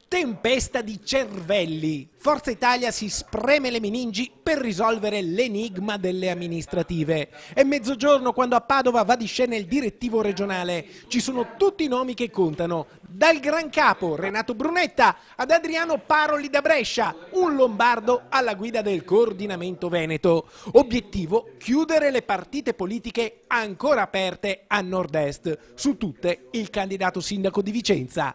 Tempesta di cervelli. Forza Italia si spreme le meningi per risolvere l'enigma delle amministrative. È mezzogiorno quando a Padova va di scena il direttivo regionale. Ci sono tutti i nomi che contano. Dal gran capo Renato Brunetta ad Adriano Paroli da Brescia, un lombardo alla guida del coordinamento veneto. Obiettivo: chiudere le partite politiche ancora aperte a nord-est. Su tutte il candidato sindaco di Vicenza.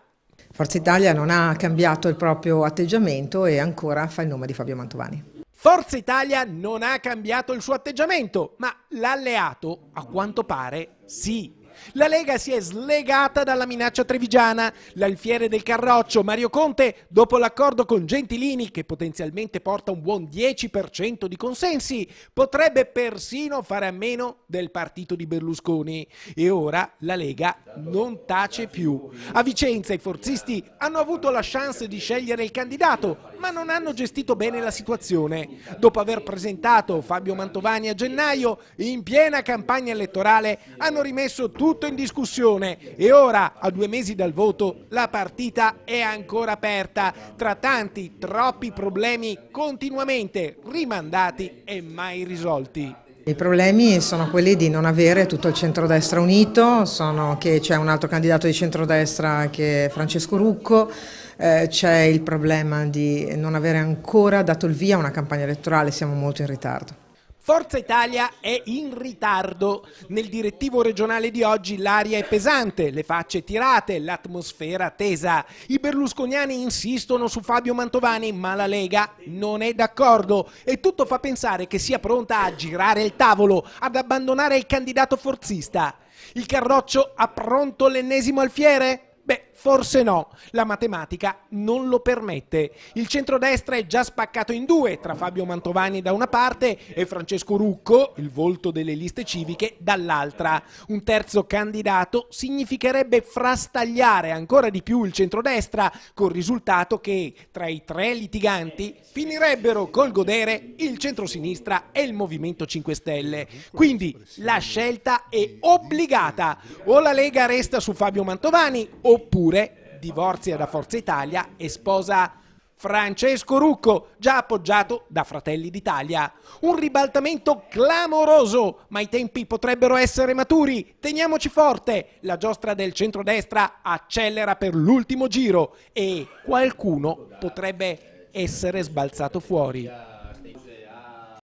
Forza Italia non ha cambiato il proprio atteggiamento e ancora fa il nome di Fabio Mantovani. Forza Italia non ha cambiato il suo atteggiamento, ma l'alleato, a quanto pare, sì. La Lega si è slegata dalla minaccia trevigiana. L'alfiere del Carroccio, Mario Conte, dopo l'accordo con Gentilini, che potenzialmente porta un buon 10% di consensi, potrebbe persino fare a meno del partito di Berlusconi. E ora la Lega non tace più. A Vicenza i forzisti hanno avuto la chance di scegliere il candidato, ma non hanno gestito bene la situazione. Dopo aver presentato Fabio Mantovani a gennaio, in piena campagna elettorale hanno rimesso tutto in discussione e ora, a 2 mesi dal voto, la partita è ancora aperta tra tanti, troppi problemi continuamente rimandati e mai risolti. I problemi sono quelli di non avere tutto il centrodestra unito, sono che c'è un altro candidato di centrodestra che è Francesco Rucco, c'è il problema di non avere ancora dato il via a una campagna elettorale, siamo molto in ritardo. Forza Italia è in ritardo. Nel direttivo regionale di oggi l'aria è pesante, le facce tirate, l'atmosfera tesa. I berlusconiani insistono su Fabio Mantovani, ma la Lega non è d'accordo e tutto fa pensare che sia pronta a girare il tavolo, ad abbandonare il candidato forzista. Il Carroccio ha pronto l'ennesimo alfiere? Beh, forse no, la matematica non lo permette. Il centrodestra è già spaccato in due, tra Fabio Mantovani da una parte e Francesco Rucco, il volto delle liste civiche, dall'altra. Un terzo candidato significherebbe frastagliare ancora di più il centrodestra, col risultato che tra i 3 litiganti finirebbero col godere il centrosinistra e il Movimento 5 Stelle. Quindi la scelta è obbligata. O la Lega resta su Fabio Mantovani oppure divorzia da Forza Italia e sposa Francesco Rucco, già appoggiato da Fratelli d'Italia. Un ribaltamento clamoroso, ma i tempi potrebbero essere maturi. Teniamoci forte, la giostra del centrodestra accelera per l'ultimo giro e qualcuno potrebbe essere sbalzato fuori.